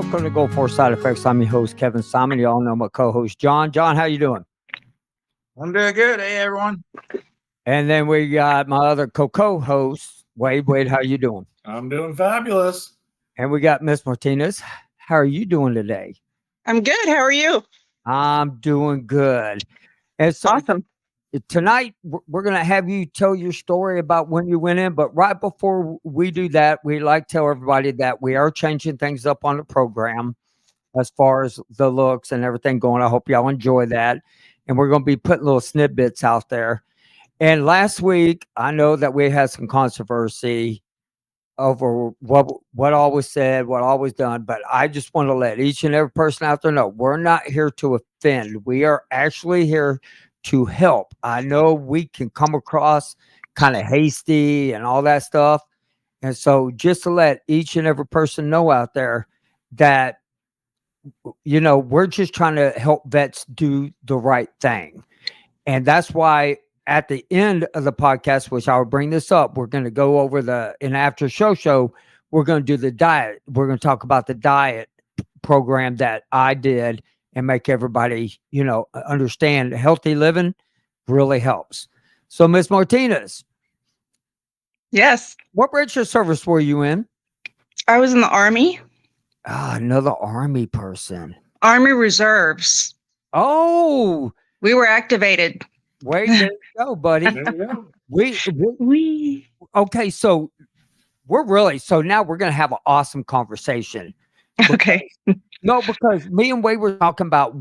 welcome to Go For Side Effects. I'm your host, Kevin Simon. You all know my co-host, John. John, how you doing? I'm doing good. Hey, everyone. And then we got my other co-host, Wade. Wade, how you doing? I'm doing fabulous. And we got Miss Martinez. How are you doing today? I'm good. How are you? I'm doing good. And so Awesome. tonight, we're going to have you tell your story about when you went in. But right before we do that, we like to tell everybody that we are changing things up on the program as far as the looks and everything going. I hope y'all enjoy that. And we're going to be putting little snippets out there. And last week, I know that we had some controversy over what all was said, what all was done. But I just want to let each and every person out there know we're not here to offend. We are actually here to help. I know we can come across kind of hasty and all that stuff. And so just to let each and every person know out there that, you know, we're just trying to help vets do the right thing. And that's why at the end of the podcast, which I'll bring this up, we're going to go over in after show, we're going to do the diet. We're going to talk about the diet program that I did and make everybody, you know, understand healthy living really helps. So Miss Martinez. Yes. What branch of service were you in? I was in the Army. Another Army person. Army Reserves. Oh. We were activated. Wait, there you go, buddy. There you go. We okay, so so now we're gonna have an awesome conversation. Okay. Because me and Wade were talking about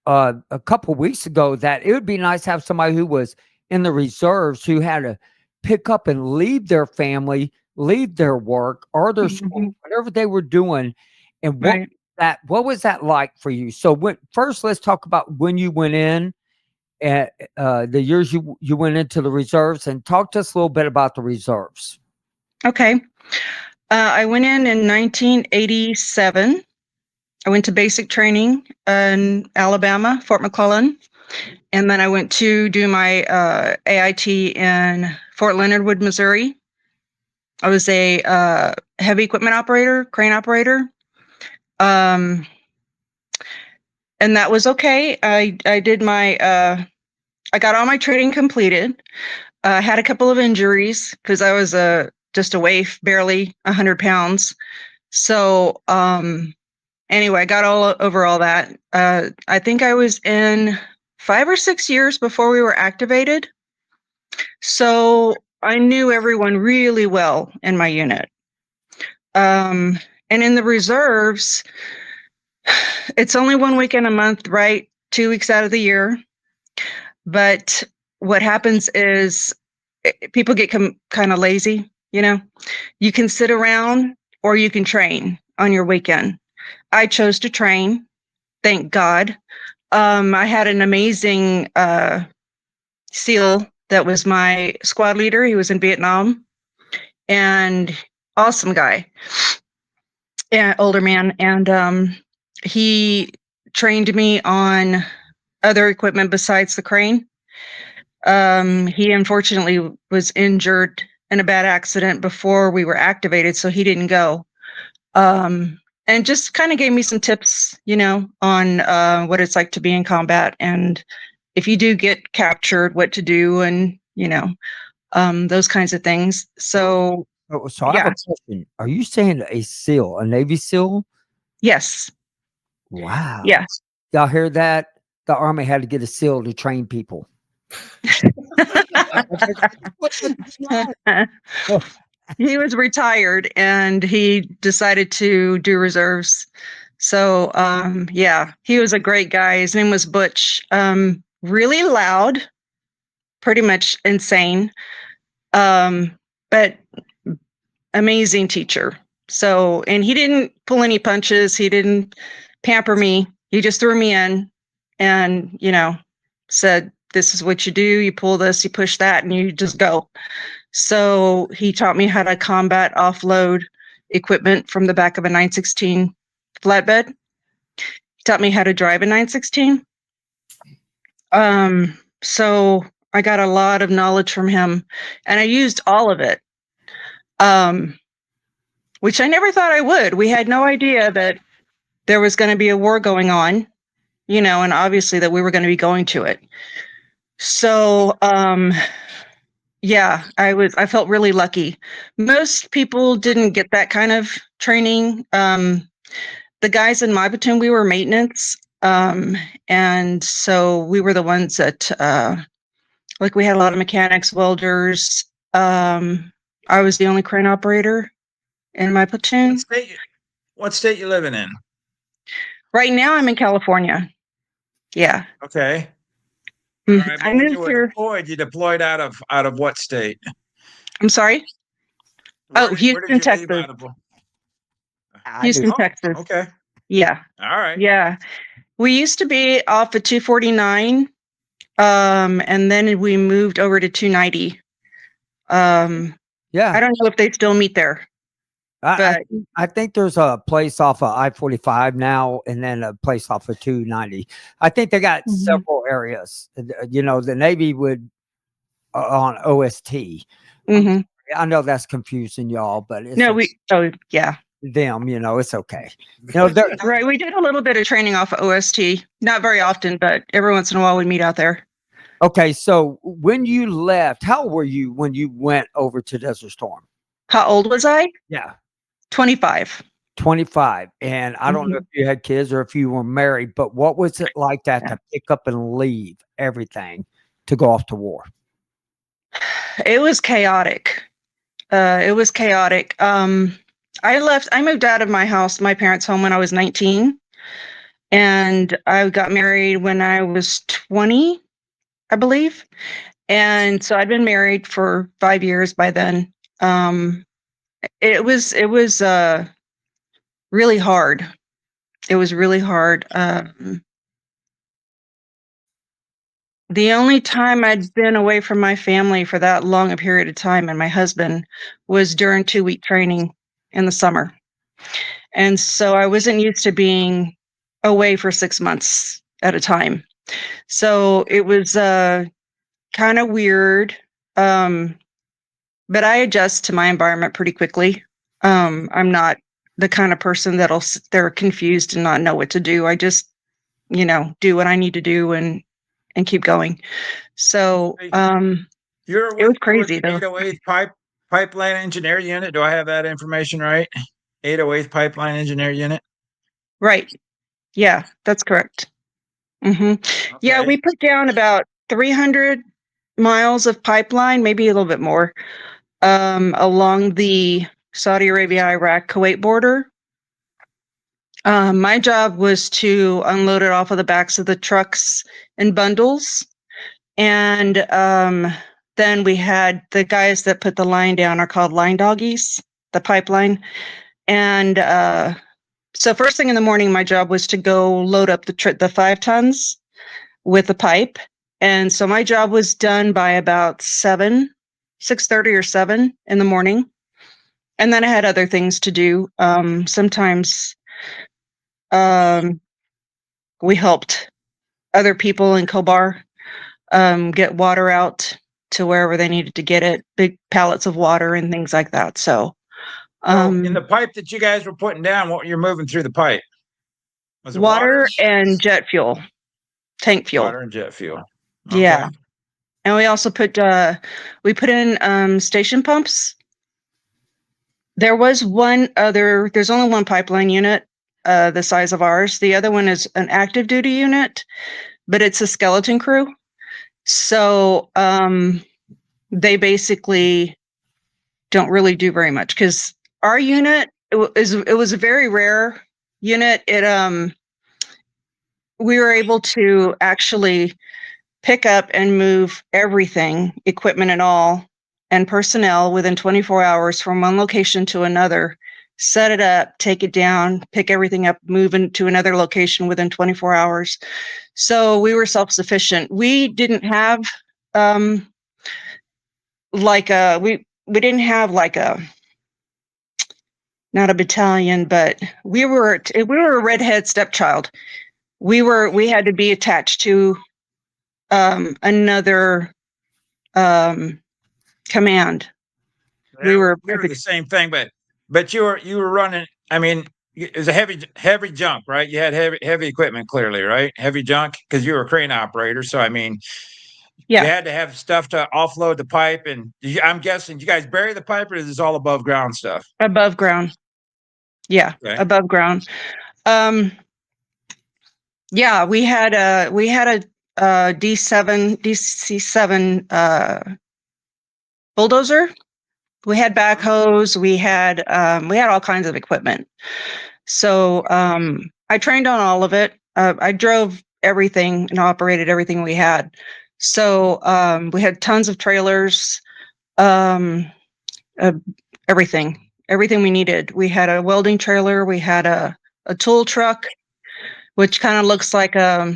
a couple weeks ago that it would be nice to have somebody who was in the reserves who had to pick up and leave their family, leave their work or their school, whatever they were doing. And what was that like for you? So first let's talk about when you went in at the years you went into the reserves, and talk to us a little bit about the reserves. Okay. I went in 1987. I went to basic training in Alabama, Fort McClellan. And then I went to do my AIT in Fort Leonard Wood, Missouri. I was a heavy equipment operator, crane operator. And that was okay. I did my I got all my training completed. Had a couple of injuries because I was just a waif, barely 100 pounds. So anyway, I got all over all that. I think I was in 5 or 6 years before we were activated. So I knew everyone really well in my unit. And in the reserves, it's only 1 weekend a month, right? 2 weeks out of the year. But what happens is people get kind of lazy, you know. You can sit around or you can train on your weekend. I chose to train, thank God. I had an amazing SEAL that was my squad leader. He was in Vietnam, and awesome guy, and older man. And he trained me on other equipment besides the crane. He unfortunately was injured in a bad accident before we were activated, so he didn't go. And just kind of gave me some tips, you know, on what it's like to be in combat, and if you do get captured, what to do, and you know, those kinds of things. So I have a question. Are you saying a SEAL, a Navy SEAL? Yes. Wow. Yes. Y'all hear that? The Army had to get a SEAL to train people. He was retired and he decided to do reserves. So yeah, he was a great guy. His name was Butch. Really loud, pretty much insane, but amazing teacher. So, and he didn't pull any punches. He didn't pamper me. He just threw me in and, you know, said, this is what you do. You pull this, you push that, and you just go. So he taught me how to combat offload equipment from the back of a 916 flatbed. He taught me how to drive a 916. So I got a lot of knowledge from him, and I used all of it. which I never thought I would. We had no idea that there was going to be a war going on, and obviously that we were going to be going to it. So, yeah, I felt really lucky. Most people didn't get that kind of training. The guys in my platoon, we were maintenance. And so we were the ones that, like we had a lot of mechanics, welders. I was the only crane operator in my platoon. What state you living in? Right now I'm in California. Yeah. Okay. All right. I But when you moved were here. deployed, you deployed out of what state? I'm sorry. Where did Houston, you leave Texas. out of? I knew. Houston, Oh, Texas. okay. Yeah. All right. Yeah. We used to be off at 249. And then we moved over to 290. I Yeah, don't know if they still meet there, I, but I think there's a place off of I-45 now, and then a place off of 290. I think they got Mhm. several areas. The Navy would on OST. Mhm. I know that's confusing y'all, but it's No, yeah. them. It's okay. They're, Right. We did a little bit of training off of OST, not very often, but every once in a while we meet out there. okay. So when you left, how old were you when you went over to Desert Storm? How old was I? Yeah. 25. 25. And I don't know if you had kids or if you were married, but what was it like that Yeah. to pick up and leave everything to go off to war? It was chaotic. It was chaotic. I moved out of my parents' home when I was 19, and I got married when I was 20, I believe. And so I'd been married for 5 years by then. It was really hard. It was really hard. The only time I'd been away from my family for that long a period of time and my husband was during 2-week training in the summer. And so I wasn't used to being away for 6 months at a time. So it was kind of weird. But I adjust to my environment pretty quickly. I'm not the kind of person that'll sit there confused and not know what to do. I just, do what I need to do and keep going. So You're it was with crazy the though. 808th Pipeline Engineer Unit. Do I have that information right? 808th Pipeline Engineer Unit. Right. Yeah, that's correct. Yeah, Okay. we put down about 300 miles of pipeline, maybe a little bit more, along the Saudi Arabia, Iraq, Kuwait border. My job was to unload it off of the backs of the trucks in bundles. And then we had the guys that put the line down are called line doggies, the pipeline. And so first thing in the morning, my job was to go load up the 5 tons with the pipe. And so my job was done by about 6:30 or 7 in the morning. And then I had other things to do. Sometimes um, we helped other people in Kobar get water out to wherever they needed to get it, big pallets of water and things like that. So, So in the pipe that you guys were putting down, what you're moving through the pipe? Was it water? water and jet fuel, tank fuel. Water and jet fuel. Okay. Yeah. And we also put in station pumps. There's only one pipeline unit the size of ours. The other one is an active duty unit, but it's a skeleton crew. So they basically don't really do very much because our unit it was a very rare unit. We were able to actually pick up and move everything, equipment and all, and personnel within 24 hours from one location to another, set it up, take it down, pick everything up, move into another location within 24 hours. So we were self-sufficient. We didn't have we didn't have like a not a battalion, but we were a redhead stepchild. We had to be attached to another command. Yeah, we were the same thing, but but you were running. I mean, it was a heavy junk, right? You had heavy equipment, clearly, right? Heavy junk because you were a crane operator. So I mean, you Yeah. had to have stuff to offload the pipe, and I'm guessing you guys bury the pipe, or is this all above ground stuff? Above ground. Yeah, Okay. above ground. Yeah, we had a DC7 bulldozer. We had backhoes. We had all kinds of equipment. So I trained on all of it. I drove everything and operated everything we had. So we had tons of trailers, um, uh, everything we needed. We had a welding trailer. We had a tool truck, which kind of looks like a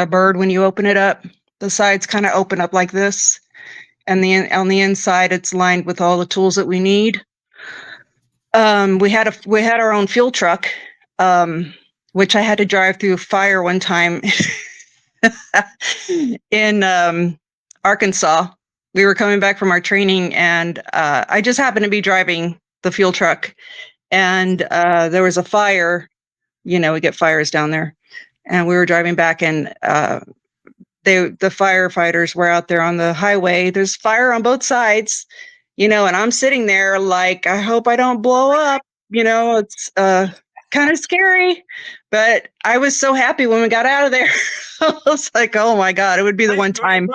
bird when you open it up. The sides kind of open up like this, and on the inside, it's lined with all the tools that we need. We had our own fuel truck, which I had to drive through fire one time in Arkansas. We were coming back from our training, and I just happened to be driving the fuel truck, and there was a fire. You know, we get fires down there, and we were driving back, and the firefighters were out there on the highway. There's fire on both sides, you know, and I'm sitting there like, I hope I don't blow up. You know, it's kind of scary, but I was so happy when we got out of there. I was like, oh my God, it would be the one time.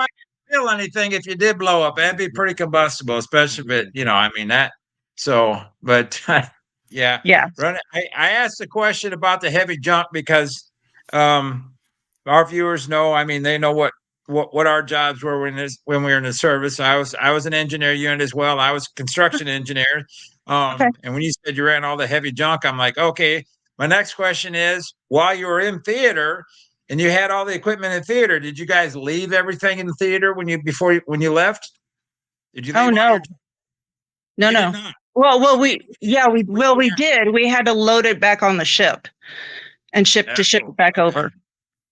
Feel anything if you did blow up? That'd be pretty combustible, especially if it, I mean that. So, but yeah. Yeah. I asked the question about the heavy junk because our viewers know. I mean, they know what our jobs were when we were in the service. I was an engineer unit as well. I was a construction engineer. Okay. And when you said you ran all the heavy junk, I'm like, okay. My next question is, while you were in theater and you had all the equipment in theater, did you guys leave everything in the theater when you left? Did you leave? Oh no. No. You did not. Well, we did. We had to load it back on the ship and ship it back over.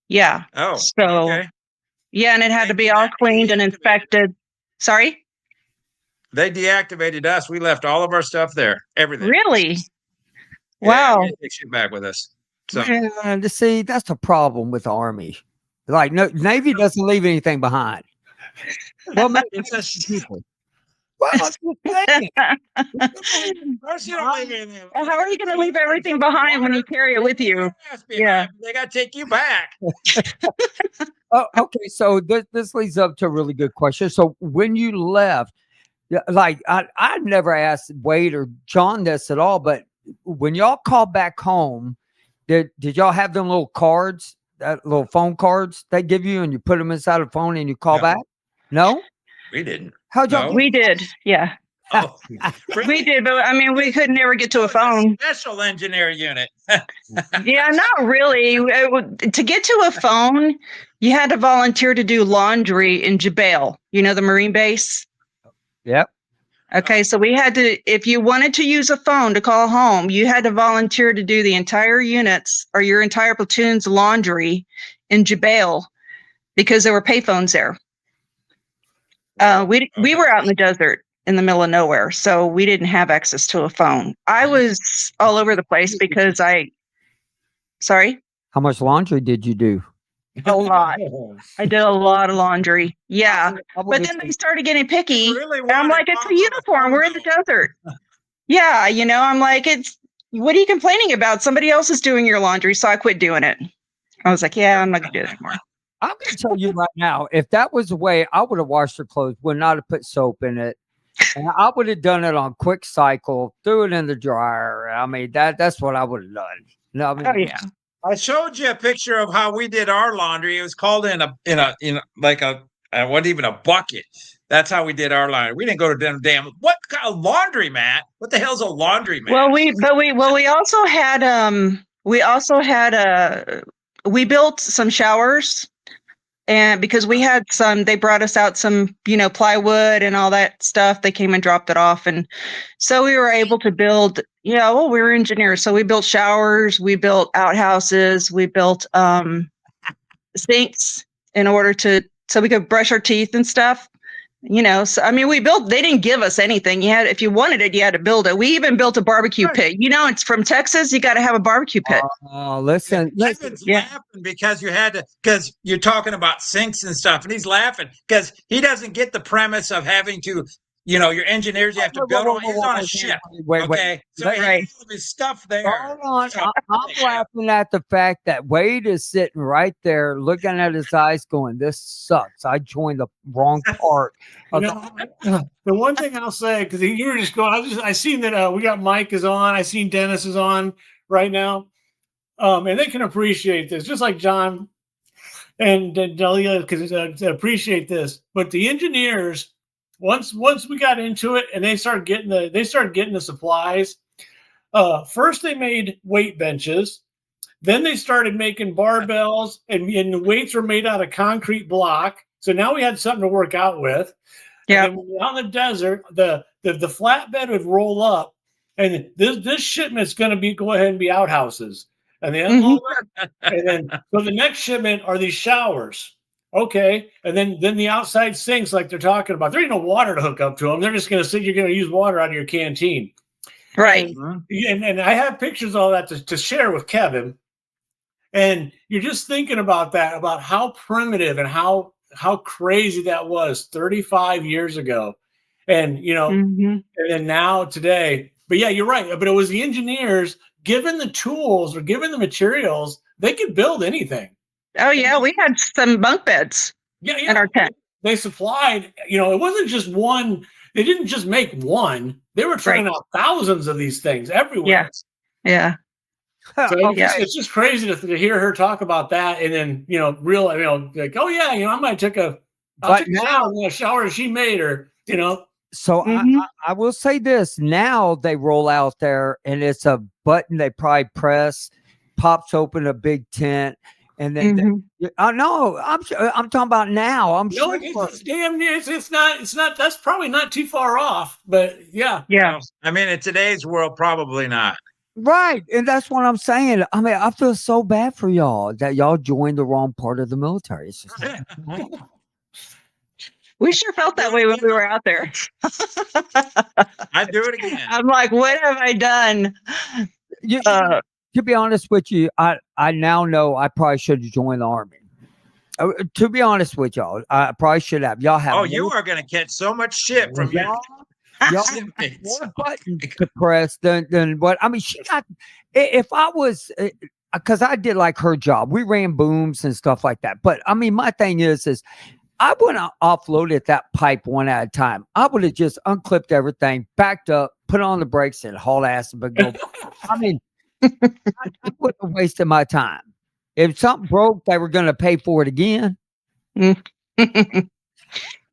Yeah. Oh, so okay. Yeah, and it had to be all cleaned and inspected. Sorry? They deactivated us. We left all of our stuff there. Everything. Really? Yeah, Wow. we didn't take shit back with us. So Man, see, that's the problem with the Army. Like, no, Navy doesn't leave anything behind. Well, maybe it's just people. Well, I'm just saying. How are you going to leave everything behind when you carry it with you? Yeah. They got to take you back. Oh, okay, so this leads up to a really good question. So when you left, like I never asked Wade or John this at all, but when y'all called back home, did y'all have them little cards, that little phone cards they give you, and you put them inside a phone and you call back? No, we didn't. How'd y'all? No. We did. Yeah. Oh, we did, but I mean, we could never get to a phone. Special engineer unit. Yeah, not really. To get to a phone, you had to volunteer to do laundry in Jebel, you know, the Marine base. Yep. Okay, so we had to, if you wanted to use a phone to call home, you had to volunteer to do the entire units or your entire platoon's laundry in Jebel because there were payphones there. We were out in the desert in the middle of nowhere, so we didn't have access to a phone. I was all over the place because sorry? How much laundry did you do? A lot. I did a lot of laundry. Yeah. But then they started getting picky. And I'm like, it's a uniform. We're in the desert. Yeah. You know, I'm like, what are you complaining about? Somebody else is doing your laundry. So I quit doing it. I was like, yeah, I'm not going to do it anymore. I'm going to tell you right now, if that was the way, I would have washed your clothes, would not have put soap in it. And I would have done it on quick cycle, threw it in the dryer. I mean, that's what I would have done. No, I mean, oh, yeah. I showed you a picture of how we did our laundry. It was called in like a what even a bucket. That's how we did our laundry. We didn't go to damn what kind of laundry mat? What the hell's a laundry mat? Well, we also had we built some showers, and because we had they brought us out some, you know, plywood and all that stuff. They came and dropped it off, and so we were able to build. Yeah, well, we were engineers, so we built showers, we built outhouses, we built sinks in order so we could brush our teeth and stuff. So I mean, they didn't give us anything. If you wanted it, you had to build it. We even built a barbecue pit. It's from Texas. You got to have a barbecue pit. Listen. Kevin's laughing because because you're talking about sinks and stuff, and he's laughing because he doesn't get the premise of having to, your engineers, you have to build on. He's on a ship. Okay. So he had all of his stuff there. Hold on. I'm laughing at the fact that Wade is sitting right there looking at his eyes going, this sucks. I joined the wrong part. The one thing I'll say, because you were just going, I seen that we got Mike is on. I seen Dennis is on right now. And they can appreciate this, just like John and Delia, because appreciate this. But the engineers, once we got into it and they started getting the supplies, first they made weight benches, then they started making barbells, and the weights were made out of concrete block. So now we had something to work out with. Yeah. And when we were out in the desert, the flatbed would roll up, and this shipment's going to go ahead and be outhouses. And they unload it, and then so the next shipment are these showers. Okay, and then the outside sinks, like they're talking about. There ain't no water to hook up to them. They're just going to say you're going to use water out of your canteen, right? And I have pictures of all that to share with Kevin. And you're just thinking about that, about how primitive and how crazy that was 35 years ago, and and then now today. But yeah, you're right. But it was the engineers. Given the tools or given the materials, they could build anything. Oh yeah, we had some bunk beds. In our tent. They supplied. It wasn't just one. They didn't just make one. They were trying out thousands of these things everywhere. Yeah. So it's just crazy to hear her talk about that, and then like, oh yeah, I might take a shower she made, or So I will say this: now they roll out there, and it's a button they probably press, pops open a big tent, and then I know I'm talking about now. I'm sure it's damn near. It's not. That's probably not too far off, but yeah. I mean, in today's world, probably not. Right, and that's what I'm saying. I mean, I feel so bad for y'all that y'all joined the wrong part of the military. It's just we sure felt that way when we were out there. I'd do it again. I'm like, what have I done? To be honest with you, I now know I probably should have joined the Army. To be honest with y'all, I probably should have. Y'all have. Oh, you are going to catch so much shit from y'all more buttons to press than what. I mean, she got. If I was, because I did like her job, we ran booms and stuff like that. But I mean, my thing is I wouldn't have offloaded that pipe one at a time. I would have just unclipped everything, backed up, put on the brakes, and hauled ass and go. I mean, I wouldn't have wasted my time. If something broke, they were going to pay for it again.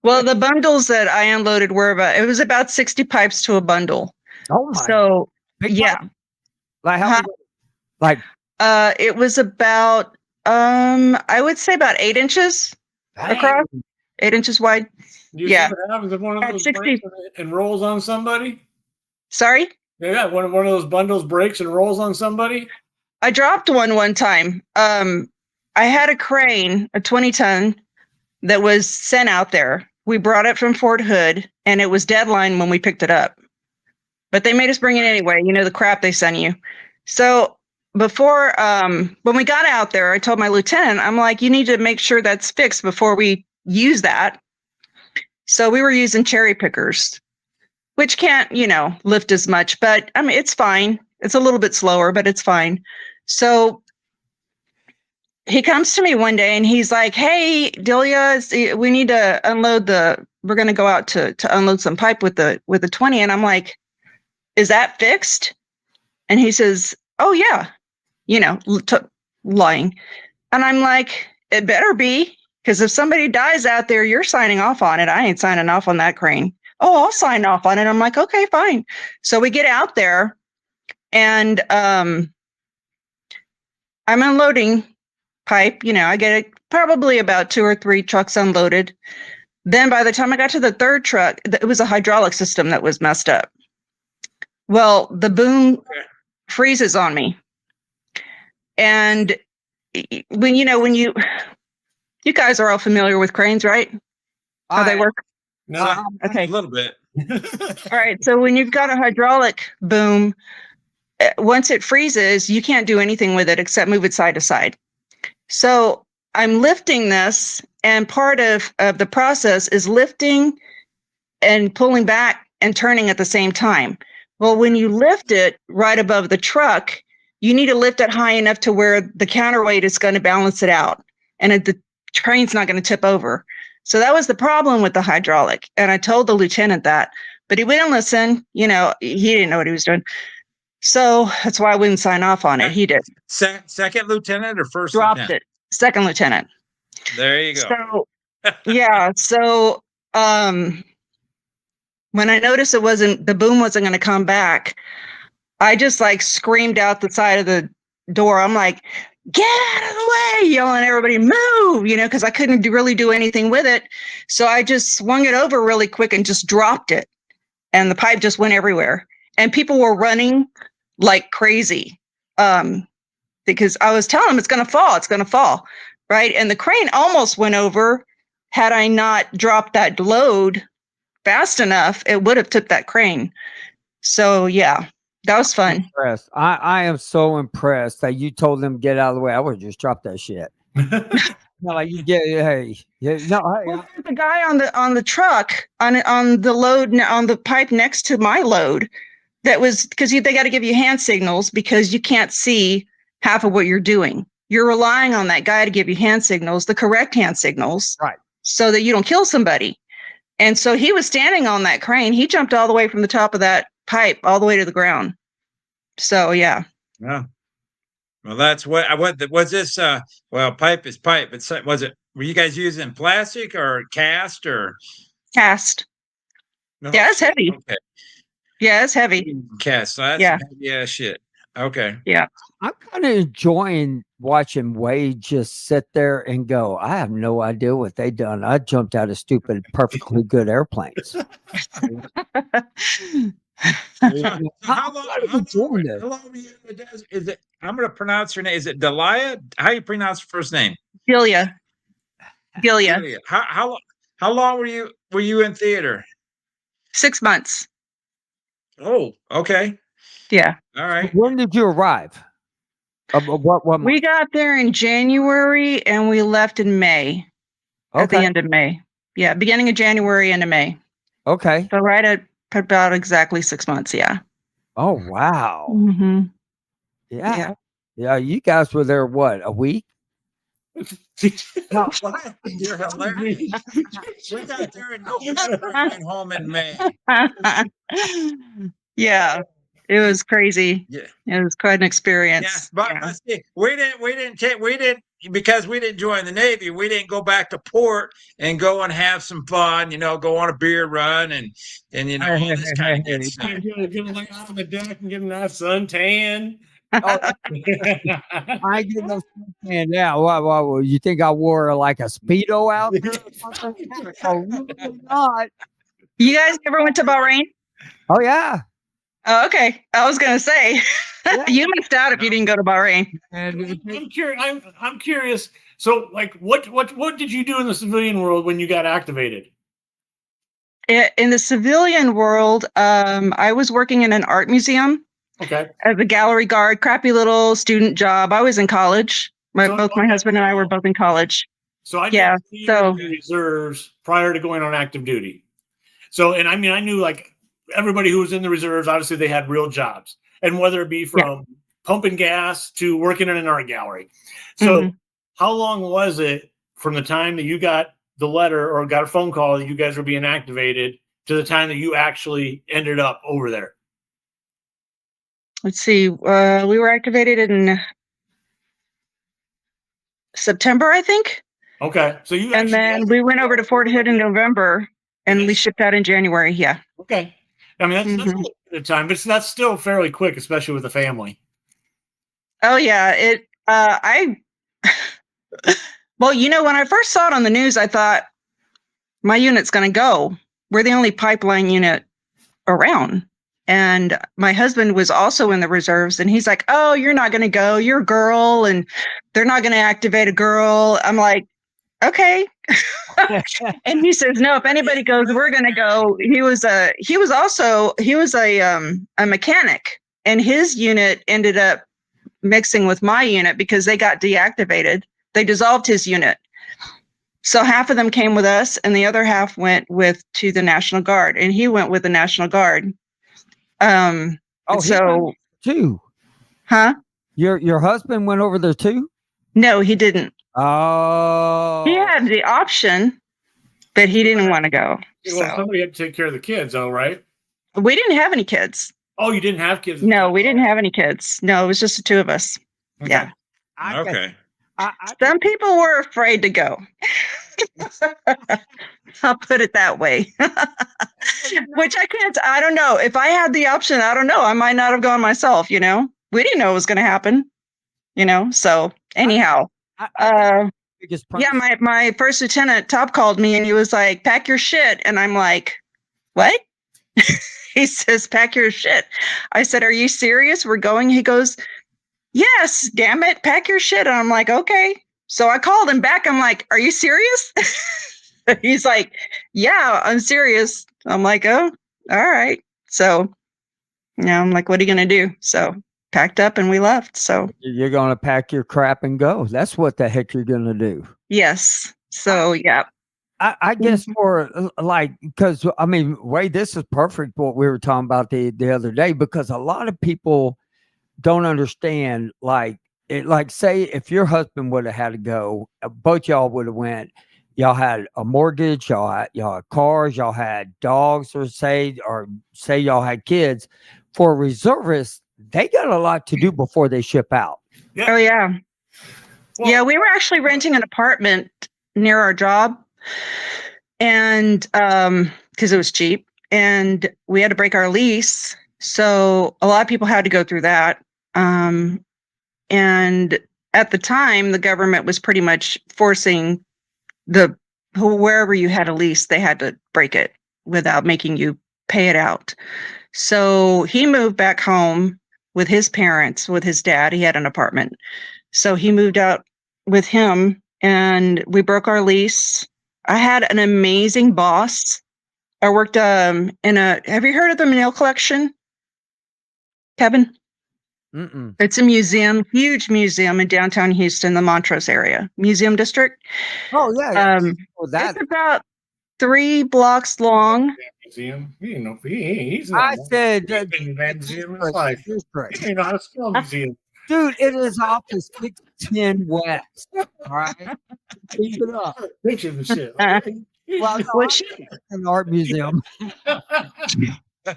Well, the bundles that I unloaded it was about 60 pipes to a bundle. Oh my! So yeah, like how? Like it was about I would say about 8 inches across, 8 inches wide. You see what happens if one of those breaks and rolls on somebody? Sorry? Yeah, one of those bundles breaks and rolls on somebody. I dropped one time. I had a crane, a 20-ton, that was sent out there. We brought it from Fort Hood, and it was deadline when we picked it up. But they made us bring it anyway. The crap they send you. So before, when we got out there, I told my lieutenant, I'm like, you need to make sure that's fixed before we use that. So we were using cherry pickers, which can't, lift as much, but I mean, it's fine. It's a little bit slower, but it's fine. So he comes to me one day and he's like, hey, Delia, we need to unload we're going to go out to unload some pipe with the 20. And I'm like, is that fixed? And he says, oh yeah, lying. And I'm like, it better be, because if somebody dies out there, you're signing off on it. I ain't signing off on that crane. Oh, I'll sign off on it. I'm like, okay, fine. So we get out there and I'm unloading pipe. I get probably about 2 or 3 trucks unloaded. Then by the time I got to the third truck, it was a hydraulic system that was messed up. Well, the boom freezes on me. And when you guys are all familiar with cranes, right? How they work? No. Okay. A little bit. All right. So when you've got a hydraulic boom, once it freezes, you can't do anything with it except move it side to side. So I'm lifting this, and part of the process is lifting and pulling back and turning at the same time. Well, when you lift it right above the truck, you need to lift it high enough to where the counterweight is going to balance it out, and the train's not going to tip over. So that was the problem with the hydraulic. And I told the lieutenant that, but he wouldn't listen. You know, he didn't know what he was doing. So that's why I wouldn't sign off on it. He did. Second lieutenant or first Dropped lieutenant? it. Second lieutenant. There you go. So yeah. So when I noticed the boom wasn't going to come back, I just like screamed out the side of the door. I'm like, get out of the way, yelling at everybody, move, you know, because I couldn't really do anything with it. So I just swung it over really quick and just dropped it. And the pipe just went everywhere. And people were running like crazy because I was telling them it's going to fall. Right. And the crane almost went over. Had I not dropped that load fast enough, it would have tipped that crane. So yeah, that was fun. Impressed. I am so impressed that you told them to get out of the way. I would have just dropped that shit. No, like you get, hey, yeah, no, Well, the guy on the truck on the load on the pipe next to my load, that was because they got to give you hand signals because you can't see half of what you're doing. You're relying on that guy to give you hand signals, the correct hand signals, right, so that you don't kill somebody. And so he was standing on that crane. He jumped all the way from the top of that pipe all the way to the ground. So yeah. Yeah. Well, that's what was this. Well, pipe is pipe, but were you guys using plastic or cast or Cast? no? Yeah, it's heavy. Okay. Yeah, it's heavy. Cast. So that's Yeah. heavy ass shit. Okay. Yeah. I'm kind of enjoying watching Wade just sit there and go, I have no idea what they done. I jumped out of stupid, perfectly good airplanes. So how long were you in the desert? Is it? I'm going to pronounce your name. Is it Delia? How you pronounce your first name? Delia. How long were you in theater? 6 months. Oh, okay. Yeah. All right. When did you arrive? What month? We got there in January and we left in May. At the end of May. Yeah, beginning of January, end of May. Okay. So right at about exactly 6 months. Yeah. Oh, wow. Mm-hmm. Yeah. Yeah. You guys were there, what, a week? No, you're hilarious. We got there in November and went home in May. Yeah, it was crazy. Yeah. It was quite an experience. Yeah, but see, we didn't because we didn't join the Navy. We didn't go back to port and go and have some fun. You know, go on a beer run and you know all this kind of good stuff. Get him like out on the deck and get him that suntan. I ain't getting no suntan now. What, you think I wore like a Speedo out there or something? Absolutely not. You guys ever went to Bahrain? Oh, yeah. Oh, okay. I was gonna say you missed out if you didn't go to Bahrain. I'm curious. So, like, what did you do in the civilian world when you got activated? In the civilian world, I was working in an art museum. Okay. As a gallery guard, crappy little student job. I was in college. Both my husband and I were both in college. So I did in the reserves prior to going on active duty. So, and I mean, I knew like everybody who was in the reserves, obviously they had real jobs, and whether it be from pumping gas to working in an art gallery. So how long was it from the time that you got the letter or got a phone call that you guys were being activated to the time that you actually ended up over there? Let's see. We were activated in September, I think. Okay. So you and then we went over to Fort Hood in November, and we shipped out in January. Yeah. Okay. I mean, that's a little bit of time, but that's still fairly quick, especially with a family. Oh yeah. Well, you know, when I first saw it on the news, I thought my unit's going to go. We're the only pipeline unit around. And my husband was also in the reserves, and he's like, oh, you're not going to go. You're a girl, and they're not going to activate a girl. I'm like, okay. And he says, no, if anybody goes, we're going to go. He was a mechanic, and his unit ended up mixing with my unit because they got deactivated. They dissolved his unit. So half of them came with us and the other half went to the National Guard, and he went with the National Guard. Oh, so too. Huh? Your husband went over there too? No, he didn't. Oh. He had the option, but he didn't want to go. Well, somebody had to take care of the kids, though, right? We didn't have any kids. Oh, you didn't have kids? No, we didn't have any kids. No, it was just the two of us. Okay. Yeah. Okay. Some people were afraid to go. I'll put it that way. Which I don't know. If I had the option, I don't know. I might not have gone myself, We didn't know it was going to happen, So anyhow, my first lieutenant top called me and he was like, pack your shit. And I'm like, what? He says, pack your shit. I said, are you serious? We're going? He goes, yes, damn it, pack your shit. And I'm like, okay. So I called him back. I'm like, are you serious? He's like, yeah, I'm serious. I'm like, oh, all right. So, I'm like, what are you going to do? So packed up and we left. So you're going to pack your crap and go. That's what the heck you're going to do. Yes. So, yeah. I guess for because Ray, this is perfect what we were talking about the other day, because a lot of people don't understand, say if your husband would have had to go, both y'all would have went, y'all had a mortgage, y'all had cars, y'all had dogs, or say y'all had kids. For reservists, they got a lot to do before they ship out. Yeah. Oh yeah. Well, yeah, we were actually renting an apartment near our job, and because it was cheap, and we had to break our lease. So a lot of people had to go through that. And at the time, the government was pretty much forcing wherever you had a lease, they had to break it without making you pay it out. So he moved back home with his parents, with his dad. He had an apartment. So he moved out with him and we broke our lease. I had an amazing boss. I worked have you heard of the Mail Collection, Kevin? Mm-mm. It's a museum, huge museum in downtown Houston, the Montrose area, Museum District. Oh yeah. It's about 3 blocks long. Museum. He's I said museum in his life. He don't know how to spell museum. Dude, it is off the 610 West. All right. Keep it up. Picture the shit. Well, no, an art museum. I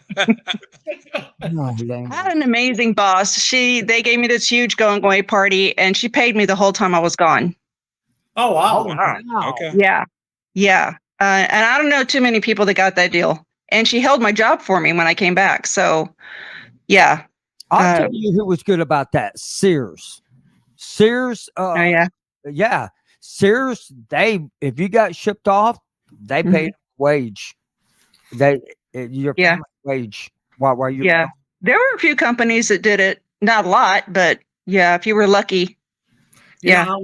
had an amazing boss. They gave me this huge going away party, and she paid me the whole time I was gone. Oh wow! Wow. Okay. Yeah. And I don't know too many people that got that deal. And she held my job for me when I came back. So, yeah. I'll tell you who was good about that. Sears. Oh yeah. Yeah. Sears. If you got shipped off, they paid wage. Your family wage while you. Yeah. There were a few companies that did it. Not a lot, but yeah, if you were lucky. You know how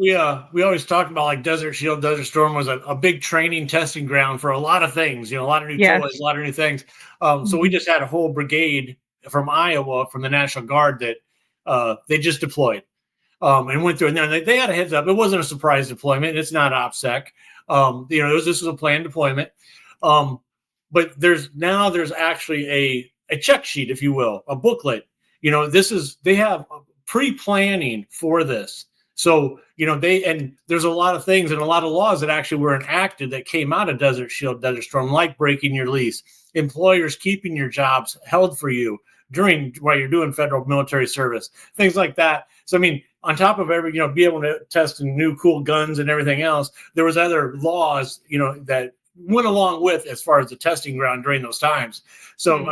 we always talk about like Desert Shield, Desert Storm was a big training testing ground for a lot of things, a lot of new toys, a lot of new things. So we just had a whole brigade from Iowa, from the National Guard that they just deployed and went through. And then they had a heads up. It wasn't a surprise deployment. It's not OPSEC. This was a planned deployment. But there's actually a check sheet, if you will, a booklet. They have pre-planning for this. So, there's a lot of things and a lot of laws that actually were enacted that came out of Desert Shield, Desert Storm, like breaking your lease, employers keeping your jobs held for you while you're doing federal military service, things like that. So, on top of be able to test new cool guns and everything else, there was other laws, that went along with as far as the testing ground during those times. So,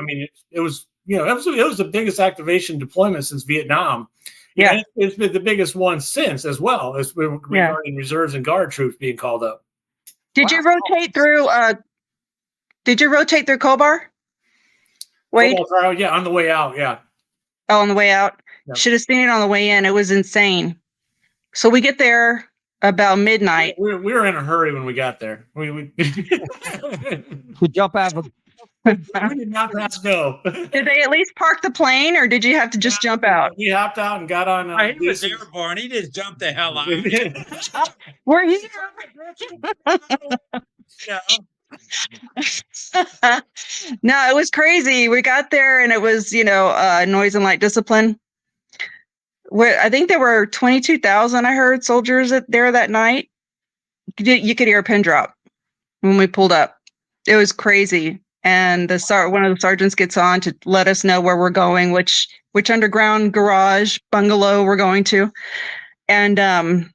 it was the biggest activation deployment since Vietnam. Yeah, it's been the biggest one since as well as regarding reserves and guard troops being called up. Did you rotate through? Did you rotate through Kobar? Wait, yeah, on the way out. Yeah. Oh, on the way out. Yep. Should have seen it on the way in. It was insane. So we get there. about midnight. We were in a hurry when we got there. We To jump out of we did not pass go. Did they at least park the plane, or did you have to just jump out? We hopped out and got on. He was airborne. He just jumped the hell out. We're here. Yeah. No, it was crazy. We got there and it was, noise and light discipline. I think there were 22,000, I heard, soldiers there that night. You could hear a pin drop when we pulled up. It was crazy. And one of the sergeants gets on to let us know where we're going, which underground garage bungalow we're going to. And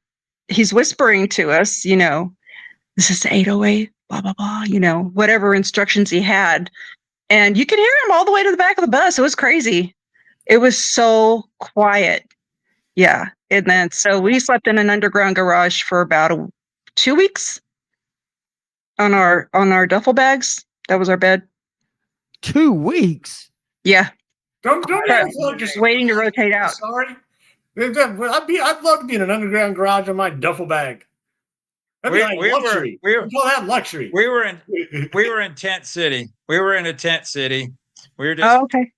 he's whispering to us, this is 808, blah, blah, blah, whatever instructions he had. And you could hear him all the way to the back of the bus. It was crazy. It was so quiet. Yeah. And then, so we slept in an underground garage for about 2 weeks on our duffel bags. That was our bed. 2 weeks. Yeah. Don't waiting to rotate out. Sorry. I'd love to be in an underground garage on my duffel bag. That'd be like luxury. We call that luxury. We were in tent city. We were in a tent city. We were just okay.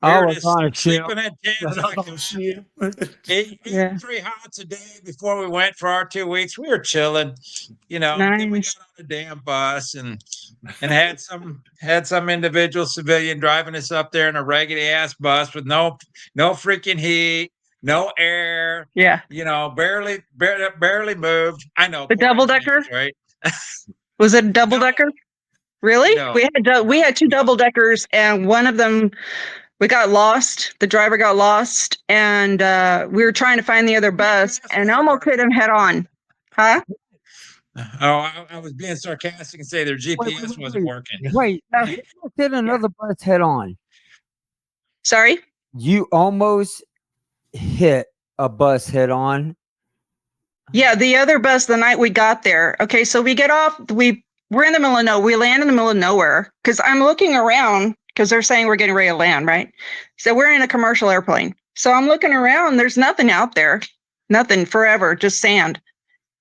We were Oh, just on a ship. sleeping in tents. Eating 3 hots a day before we went for our 2 weeks. We were chilling, Then we Nice. got on a damn bus and had some individual civilian driving us up there in a raggedy ass bus with no freaking heat, no air. Yeah. Barely moved. I know. The double decker, right? Was it a double decker? Really? No. We had 2 double deckers, and one of them we got lost. The driver got lost, and we were trying to find the other bus, and almost hit him head on. Huh? Oh, I was being sarcastic and say their GPS wasn't working. Wait, No. you did another bus head on. Sorry? You almost hit a bus head on. Yeah, the other bus the night we got there. Okay, so we get off. We're in the middle of nowhere. We land in the middle of nowhere because I'm looking around because they're saying we're getting ready to land, right? So we're in a commercial airplane. So I'm looking around. There's nothing out there. Nothing forever, just sand.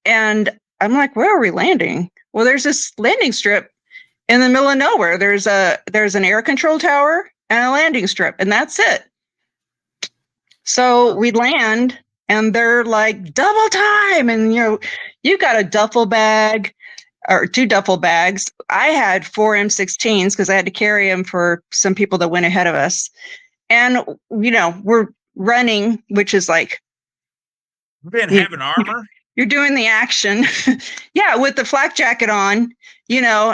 And I'm like, where are we landing? Well, there's this landing strip in the middle of nowhere. There's an air control tower and a landing strip, and that's it. So we land, and they're like, double time. And, you got a duffel bag or 2 duffel bags. I had 4 M16s because I had to carry them for some people that went ahead of us. And, we're running, which is like, Having armor. You're doing the action. Yeah, with the flak jacket on,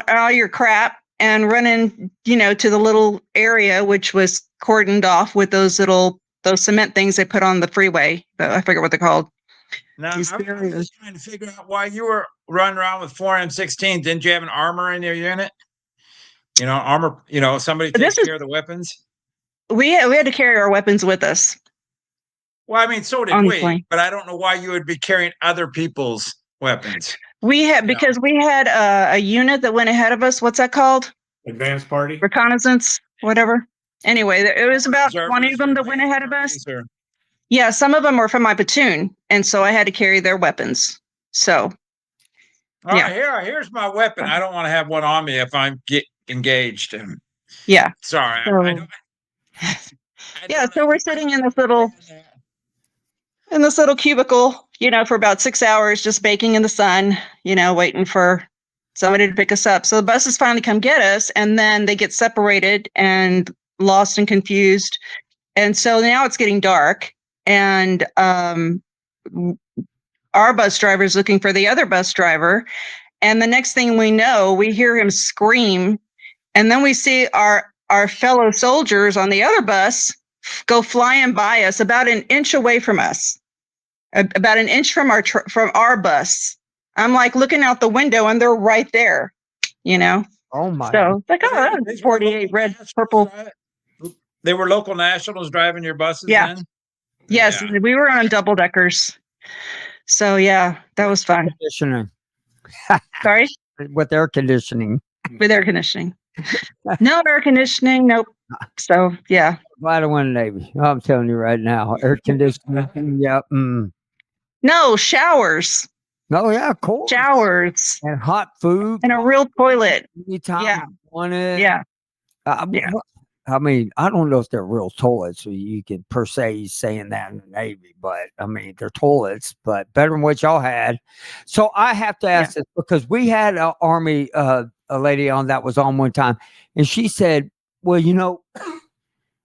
all your crap, and running, to the little area, which was cordoned off with those cement things they put on the freeway. I forget what they're called. Now, I was just trying to figure out why you were running around with 4 M16. Didn't you have an armor in your unit? Armor, somebody takes care of the weapons. We had to carry our weapons with us. Well, I mean, so did On the we, plane. but I don't know why you would be carrying other people's weapons. We had, because we had a unit that went ahead of us. What's that called? Advanced party. Reconnaissance, whatever. Anyway, it was about 20 of them that went ahead of us. Yeah, some of them were from my platoon, and so I had to carry their weapons. So, all right, here's my weapon. I don't want to have one on me if I'm engaged. Yeah. Sorry. So, so we're sitting in this little cubicle, for about 6 hours, just baking in the sun, waiting for somebody to pick us up. So the buses finally come get us, and then they get separated and lost and confused. And so now it's getting dark, and our bus driver is looking for the other bus driver. And the next thing we know, we hear him scream, and then we see our fellow soldiers on the other bus go flying by us about an inch away from us, about an inch from our bus. I'm like looking out the window, and they're right there, Oh my! So like, oh, that's 48 red, purple. They were local nationals driving your buses. Yeah. Then? Yes, Yeah. we were on double deckers. So yeah, that was fun. Conditioning. Sorry, With air conditioning. with air conditioning. No air conditioning. Nope. So yeah. Glad I went Navy. I'm telling you right now, air conditioning. Yep. No, No, showers. Oh yeah, of course. Showers. And hot food. And a real toilet. Anytime Yeah. you want it. Yeah. I, Yeah. I mean, I don't know if they're real toilets. So you can per se saying that in the Navy, but I mean they're toilets, but better than what y'all had. So I have to ask this because we had an Army a lady on that was on one time, and she said, "Well, you know,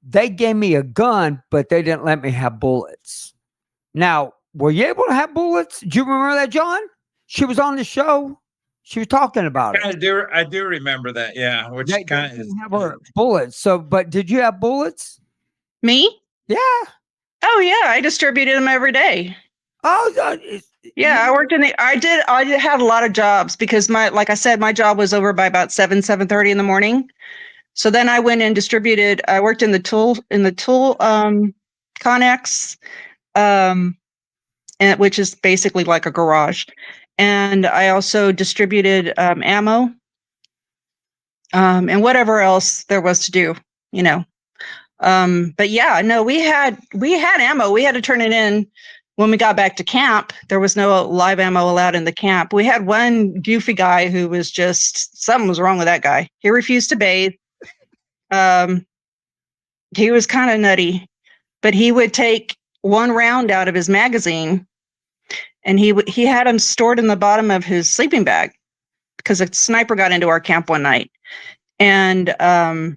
they gave me a gun, but they didn't let me have bullets." Now, were you able to have bullets? Do you remember that, John? She was on the show. She was talking about it. I do remember that. Yeah, which They kind of didn't have her bullets. So, but did you have bullets? Me? Yeah. Oh yeah, I distributed them every day. Oh, Yeah, I worked in the. I did had a lot of jobs because like I said, my job was over by about 7:30 in the morning. So then I went and distributed. I worked in the tool Connex, and which is basically like a garage, and I also distributed ammo, and whatever else there was to do, you know. But yeah, no, we had ammo. We had to turn it in when we got back to camp. There was no live ammo allowed in the camp. We had one goofy guy who was just something was wrong with that guy. He refused to bathe. He was kind of nutty, but he would take one round out of his magazine, and he had them stored in the bottom of his sleeping bag because a sniper got into our camp one night, and I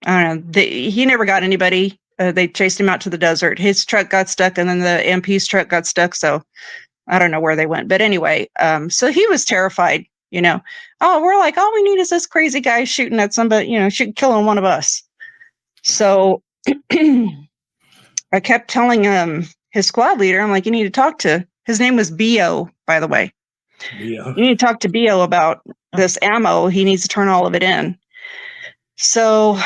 don't know. He never got anybody. They chased him out to the desert. His truck got stuck, and then the MP's truck got stuck. So I don't know where they went. But anyway, so he was terrified. You know, oh, we're like, all we need is this crazy guy shooting at somebody. You know, killing one of us. So I kept telling his squad leader, I'm like, you need to talk to. His name was Bo, by the way. Yeah. You need to talk to Bo about this ammo. He needs to turn all of it in. So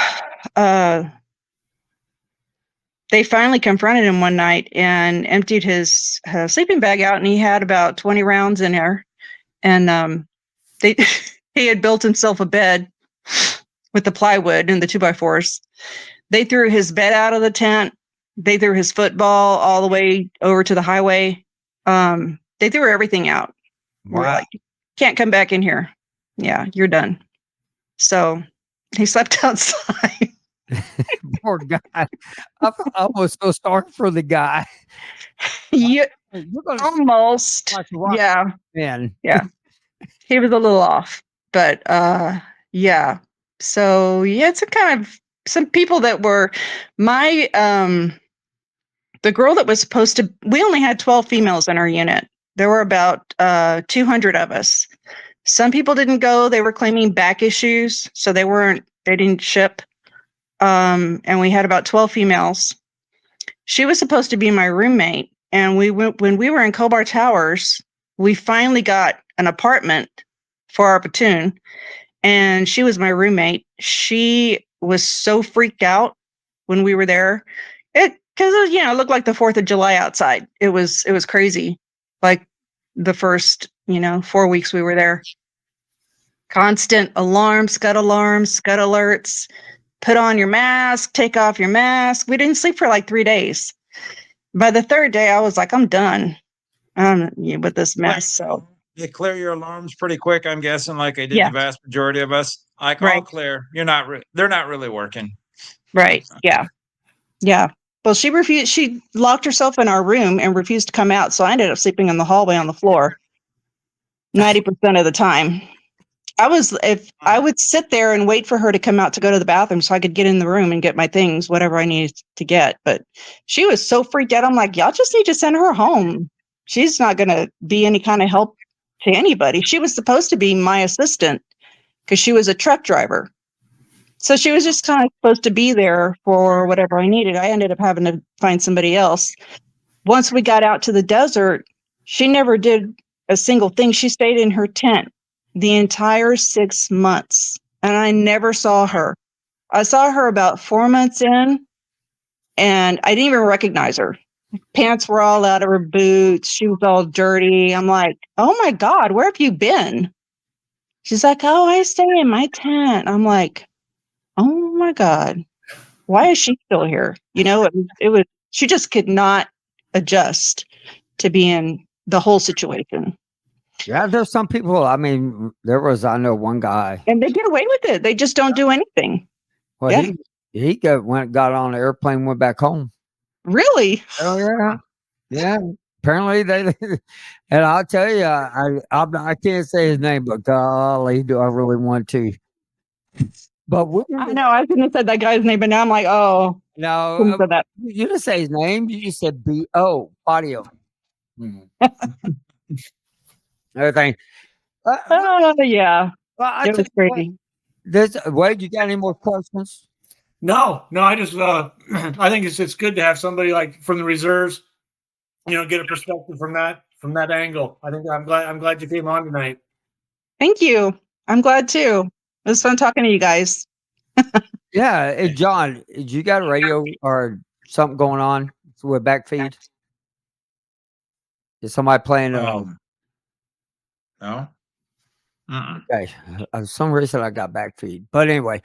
they finally confronted him one night and emptied his sleeping bag out, and he had about 20 rounds in there. And they he had built himself a bed with the plywood and the 2x4s. They threw his bed out of the tent. They threw his football all the way over to the highway. They threw everything out. We're like, can't come back in here. Yeah, you're done. So he slept outside. poor guy. I almost feel sorry for the guy. Yeah, You're gonna almost. watch Rock Yeah, Man. yeah. He was a little off, but yeah. So yeah, it's a kind of some people that were my the girl that was supposed to. We only had 12 females in our unit. There were about 200 of us. Some people didn't go. They were claiming back issues, so they didn't ship. And we had about 12 females. She was supposed to be my roommate, and when we were in Kobar Towers. We finally got an apartment for our platoon, and she was my roommate. She was so freaked out when we were there, because it looked like the 4th of July outside. It was crazy, like the first 4 weeks we were there. Constant alarms, scud alerts. Put on your mask, take off your mask. We didn't sleep for like 3 days. By the 3rd day, I was like, I'm done with this mess. So they clear your alarms pretty quick, I'm guessing, like they did yeah, the vast majority of us. Like, all right, clear. They're not really working. right, yeah. Well, she refused. She locked herself in our room and refused to come out. So I ended up sleeping in the hallway on the floor 90% of the time. If I would sit there and wait for her to come out to go to the bathroom so I could get in the room and get my things, whatever I needed to get. But she was so freaked out. I'm like, y'all just need to send her home. She's not going to be any kind of help to anybody. She was supposed to be my assistant because she was a truck driver. So she was just kind of supposed to be there for whatever I needed. I ended up having to find somebody else. Once we got out to the desert, she never did a single thing. She stayed in her tent the entire 6 months, and I never saw her. I saw her about 4 months in, and I didn't even recognize her. Pants were all out of her boots. She was all dirty. I'm like, oh my God, where have you been? She's like, oh, I stay in my tent. I'm like, oh my God, why is she still here? It was she just could not adjust to be in the whole situation. Yeah, there's some people. I mean, I know one guy. And they get away with it. They just don't do anything. Well, Yeah. he got on the airplane, went back home. Really? Oh yeah, yeah. Apparently they, and I'll tell you, I can't say his name, but golly, do I really want to? But I know. I shouldn't have said that guy's name, but now I'm like, oh, no, shouldn't have said that. you didn't say his name. You just said B.O. Audio. Everything. Oh, yeah. Well, I It was tell you what, crazy. Wade, you got any more questions? No, I just I think it's good to have somebody like from the reserves, get a perspective from that angle. I think I'm glad you came on tonight. Thank you. I'm glad too. It was fun talking to you guys. Yeah. Hey, John, you got a radio or something going on with backfeed? Is somebody playing? No. Okay. For some reason I got backfeed. But anyway,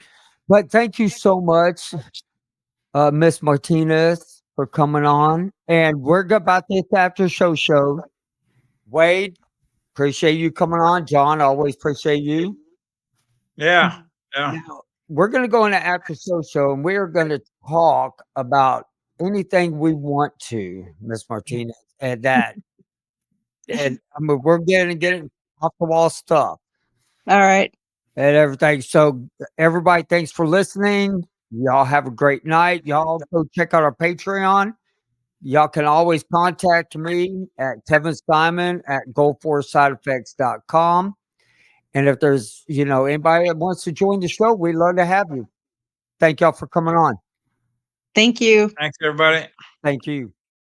thank you so much, Miss Martinez, for coming on. And we're about this after show. Wade, appreciate you coming on. John, always appreciate you. Yeah. Now, we're going to go into after show, and we're going to talk about anything we want to, Miss Martinez, and that. And I mean, we're getting off the wall stuff All right. and everything. So, everybody, thanks for listening. Y'all have a great night. Y'all go check out our Patreon. Y'all can always contact me at Kevin Simon at goldforcesideffects.com. And if there's, anybody that wants to join the show, we'd love to have you. Thank y'all for coming on. Thank you. Thanks, everybody. Thank you.